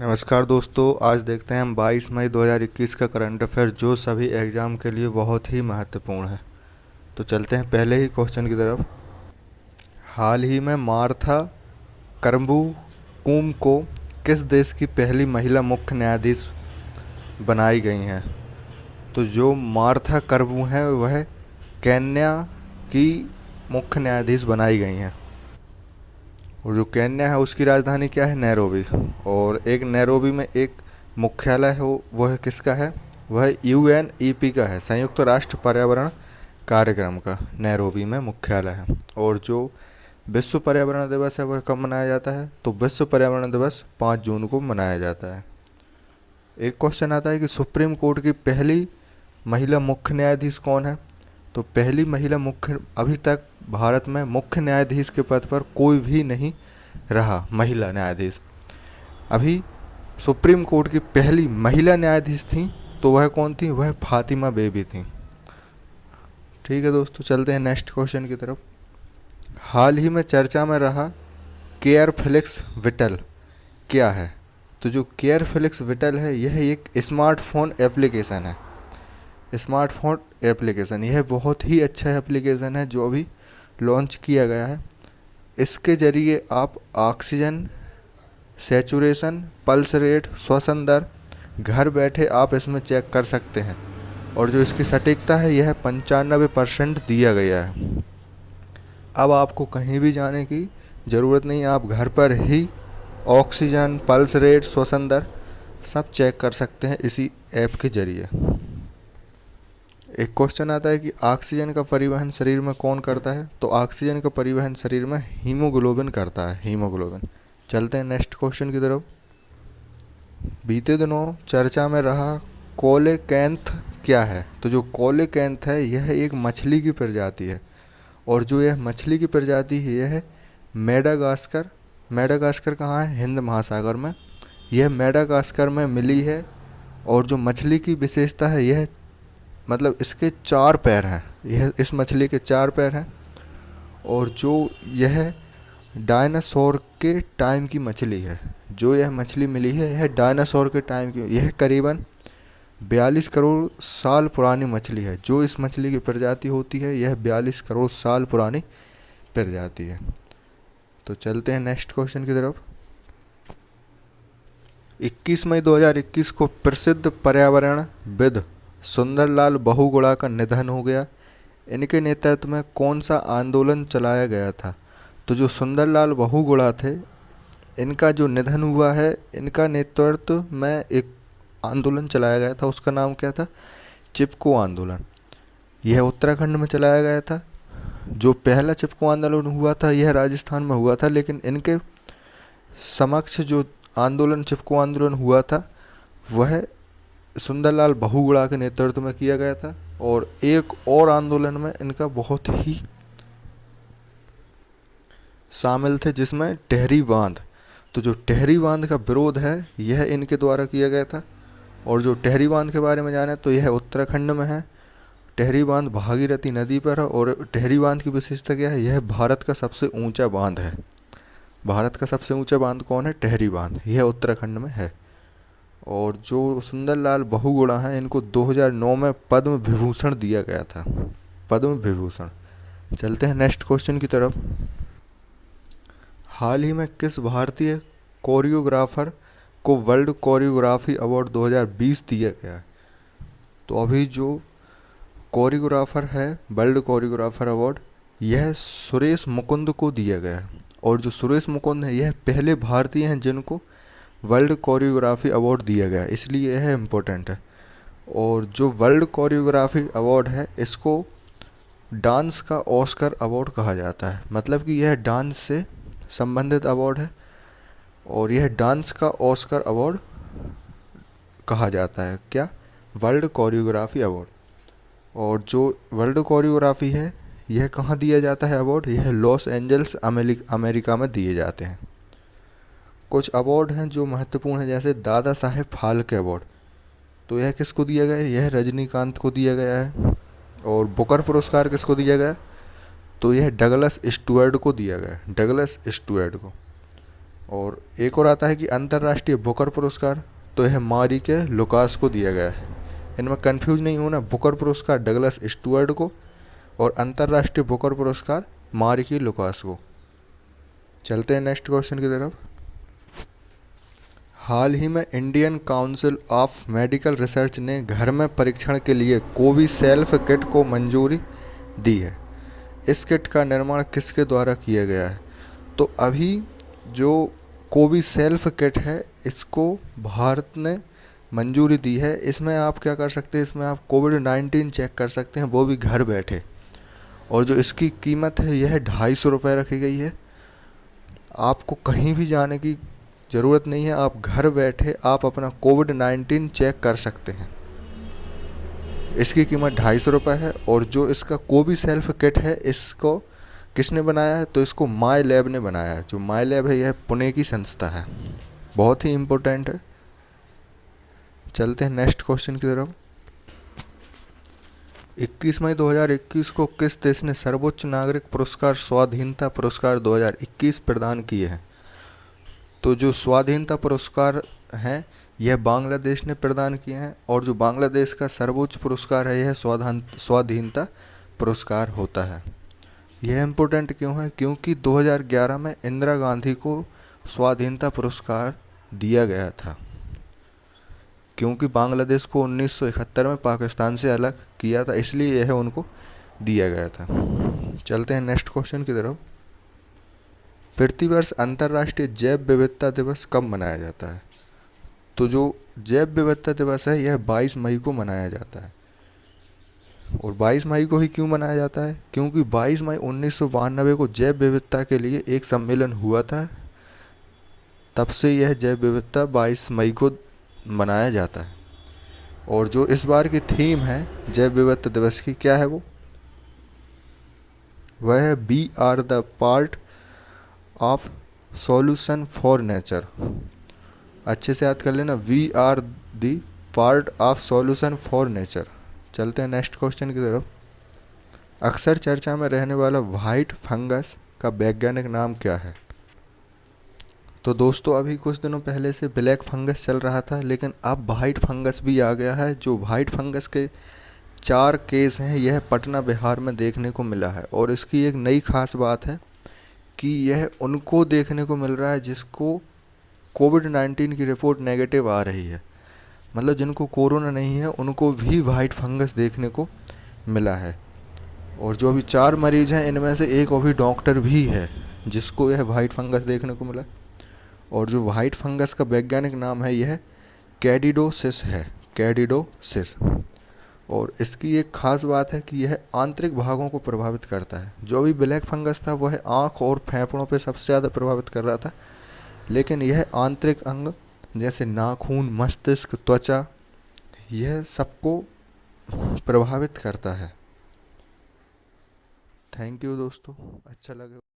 नमस्कार दोस्तों, आज देखते हैं हम 22 मई 2021 का करंट अफेयर जो सभी एग्ज़ाम के लिए बहुत ही महत्वपूर्ण है। तो चलते हैं पहले ही क्वेश्चन की तरफ। हाल ही में मार्था करमुकुम को किस देश की पहली महिला मुख्य न्यायाधीश बनाई गई हैं? तो जो मार्था करमू हैं वह केन्या की मुख्य न्यायाधीश बनाई गई हैं। और जो केन्या है उसकी राजधानी क्या है? नैरोबी। और एक नैरोबी में एक मुख्यालय है, वह किसका है? वह यूएनईपी का है, संयुक्त राष्ट्र पर्यावरण कार्यक्रम का नैरोबी में मुख्यालय है। और जो विश्व पर्यावरण दिवस है वह कब मनाया जाता है? तो विश्व पर्यावरण दिवस 5 जून को मनाया जाता है। एक क्वेश्चन आता है कि सुप्रीम कोर्ट की पहली महिला मुख्य न्यायाधीश कौन है? तो पहली महिला मुख्य, अभी तक भारत में मुख्य न्यायाधीश के पद पर कोई भी नहीं रहा महिला न्यायाधीश। अभी सुप्रीम कोर्ट की पहली महिला न्यायाधीश थी, तो वह कौन थी? वह फातिमा बेबी थी। ठीक है दोस्तों, चलते हैं नेक्स्ट क्वेश्चन की तरफ। हाल ही में चर्चा में रहा केयर फ्लिक्स विटल क्या है? तो जो केयर फ्लिक्स विटल है यह एक स्मार्टफोन एप्लीकेशन है। स्मार्टफोन एप्लीकेशन, यह बहुत ही अच्छा एप्लीकेशन है जो अभी लॉन्च किया गया है। इसके ज़रिए आप ऑक्सीजन सैचुरेशन, पल्स रेट, श्वसन दर घर बैठे आप इसमें चेक कर सकते हैं। और जो इसकी सटीकता है यह 95% दिया गया है। अब आपको कहीं भी जाने की ज़रूरत नहीं, आप घर पर ही ऑक्सीजन, पल्स रेट, श्वसन दर सब चेक कर सकते हैं इसी ऐप के ज़रिए। एक क्वेश्चन आता है कि ऑक्सीजन का परिवहन शरीर में कौन करता है? तो ऑक्सीजन का परिवहन शरीर में हीमोग्लोबिन करता है, हीमोग्लोबिन। चलते हैं नेक्स्ट क्वेश्चन की तरफ। बीते दिनों चर्चा में रहा कोलेकैंथ क्या है? तो जो कोलेकैंथ है यह एक मछली की प्रजाति है। और जो यह मछली की प्रजाति है यह मेडागास्कर, मेडागास्कर कहाँ है? हिंद महासागर में। यह मेडागास्कर में मिली है। और जो मछली की विशेषता है यह, मतलब इसके 4 पैर हैं, यह इस मछली के 4 पैर हैं। और जो यह डायनासोर के टाइम की मछली है, जो यह मछली मिली है यह डायनासोर के टाइम की, यह करीबन 42 करोड़ साल पुरानी मछली है। जो इस मछली की प्रजाति होती है यह 42 करोड़ साल पुरानी प्रजाति है। तो चलते हैं नेक्स्ट क्वेश्चन की तरफ। 21 मई 2021 को प्रसिद्ध पर्यावरणविद सुंदरलाल बहुगुणा का निधन हो गया। इनके नेतृत्व में कौन सा आंदोलन चलाया गया था? तो जो सुंदरलाल बहुगुणा थे, इनका जो निधन हुआ है, इनका नेतृत्व में एक आंदोलन चलाया गया था, उसका नाम क्या था? चिपको आंदोलन। यह उत्तराखंड में चलाया गया था। जो पहला चिपको आंदोलन हुआ था यह राजस्थान में हुआ था, लेकिन इनके समक्ष जो आंदोलन चिपको आंदोलन हुआ था वह सुंदरलाल बहुगुणा के नेतृत्व में किया गया था। और एक और आंदोलन में इनका बहुत ही शामिल थे, जिसमें टेहरी बांध। तो जो टेहरी बांध का विरोध है यह इनके द्वारा किया गया था। और जो टेहरी बांध के बारे में जाने तो यह उत्तराखंड में है। टेहरी बांध भागीरथी नदी पर है। और टेहरी बांध की विशेषता क्या है? यह भारत का सबसे ऊंचा बांध है। भारत का सबसे ऊंचा बांध कौन है? टेहरी बांध। यह उत्तराखंड में है। और जो सुंदरलाल बहुगुणा हैं इनको 2009 में पद्म विभूषण दिया गया था, पद्म विभूषण। चलते हैं नेक्स्ट क्वेश्चन की तरफ। हाल ही में किस भारतीय कोरियोग्राफर को वर्ल्ड कोरियोग्राफी अवार्ड 2020 दिया गया है? तो अभी जो कोरियोग्राफर है वर्ल्ड कोरियोग्राफर अवार्ड यह सुरेश मुकुंद को दिया गया है। और जो सुरेश मुकुंद है यह पहले भारतीय हैं जिनको वर्ल्ड कोरियोग्राफी अवार्ड दिया गया है, इसलिए यह इम्पोर्टेंट है। और जो वर्ल्ड कोरियोग्राफी अवार्ड है इसको डांस का ऑस्कर अवार्ड कहा जाता है, मतलब कि यह डांस से संबंधित अवार्ड है और यह डांस का ऑस्कर अवार्ड कहा जाता है। क्या? World choreography award. और जो वर्ल्ड कोरियोग्राफी है यह कहाँ दिया जाता है अवार्ड? यह लॉस एंजल्स अमेरिका में दिए जाते हैं। कुछ अवार्ड हैं जो महत्वपूर्ण हैं, जैसे दादा साहेब फाल्के अवार्ड। तो यह किसको दिया गया है? यह रजनीकांत को दिया गया है। और बुकर पुरस्कार किसको दिया गया? तो यह डगलस स्टुअर्ट को दिया गया, डगलस स्टुअर्ट को। और एक और आता है कि अंतर्राष्ट्रीय बुकर पुरस्कार, तो यह मारी के लुकास को दिया गया है। इनमें कंफ्यूज नहीं होना, बुकर पुरस्कार डगलस स्टुअर्ट को और अंतर्राष्ट्रीय बुकर पुरस्कार मारी की लुकास को। चलते हैं नेक्स्ट क्वेश्चन की तरफ। हाल ही में Indian council of medical research ने घर में परीक्षण के लिए कोविसेल्फ किट को मंजूरी दी है। इस किट का निर्माण किसके द्वारा किया गया है? तो अभी जो कोविसेल्फ किट है इसको भारत ने मंजूरी दी है। इसमें आप क्या कर सकते हैं, इसमें आप कोविड-19 चेक कर सकते हैं, वो भी घर बैठे। और जो इसकी कीमत है यह 250 रुपये रखी गई है। आपको कहीं भी जाने की ज़रूरत नहीं है, आप घर बैठे आप अपना कोविड-19 चेक कर सकते हैं। इसकी कीमत 250 रुपये है। और जो इसका कोविसेल्फ किट है इसको किसने बनाया है? तो इसको माई लैब ने बनाया है। जो माई लैब है यह पुणे की संस्था है, बहुत ही इम्पोर्टेंट है। चलते हैं नेक्स्ट क्वेश्चन की तरफ। 21 मई 2021 को किस देश ने सर्वोच्च नागरिक पुरस्कार स्वाधीनता पुरस्कार 2021 प्रदान किए हैं? तो जो स्वाधीनता पुरस्कार हैं यह बांग्लादेश ने प्रदान किए हैं। और जो बांग्लादेश का सर्वोच्च पुरस्कार है यह स्वाधीनता पुरस्कार होता है। यह इम्पोर्टेंट क्यों है? क्योंकि 2011 में इंदिरा गांधी को स्वाधीनता पुरस्कार दिया गया था, क्योंकि बांग्लादेश को 1971 में पाकिस्तान से अलग किया था, इसलिए यह उनको दिया गया था। चलते हैं नेक्स्ट क्वेश्चन की तरफ। प्रतिवर्ष अंतर्राष्ट्रीय जैव विविधता दिवस कब मनाया जाता है? तो जो जैव विविधता दिवस है यह 22 मई को मनाया जाता है। और 22 मई को ही क्यों मनाया जाता है? क्योंकि 22 मई 1992 को जैव विविधता के लिए एक सम्मेलन हुआ था, तब से यह जैव विविधता 22 मई को मनाया जाता है। और जो इस बार की थीम है जैव विविधता दिवस की, क्या है वह है we are the part of solution for nature. अच्छे से याद कर लेना, we are the part of solution for nature. चलते हैं नेक्स्ट क्वेश्चन की तरफ। अक्सर चर्चा में रहने वाला वाइट फंगस का वैज्ञानिक नाम क्या है? तो दोस्तों अभी कुछ दिनों पहले से ब्लैक फंगस चल रहा था, लेकिन अब वाइट फंगस भी आ गया है। जो वाइट फंगस के 4 केस हैं यह पटना बिहार में देखने को मिला है। और इसकी एक नई खास बात है कि यह उनको देखने को मिल रहा है जिसको कोविड-19 की रिपोर्ट नेगेटिव आ रही है। मतलब जिनको कोरोना नहीं है उनको भी वाइट फंगस देखने को मिला है। और जो अभी 4 मरीज़ हैं इनमें से एक अभी डॉक्टर भी है जिसको यह वाइट फंगस देखने को मिला। और जो वाइट फंगस का वैज्ञानिक नाम है यह कैडिडोसिस है, कैडिडोसिस। और इसकी एक खास बात है कि यह आंतरिक भागों को प्रभावित करता है। जो अभी ब्लैक फंगस था वह आँख और फेफड़ों पे सबसे ज़्यादा प्रभावित कर रहा था, लेकिन यह आंतरिक अंग जैसे नाखून, मस्तिष्क, त्वचा, यह सबको प्रभावित करता है। थैंक यू दोस्तों, अच्छा लगे।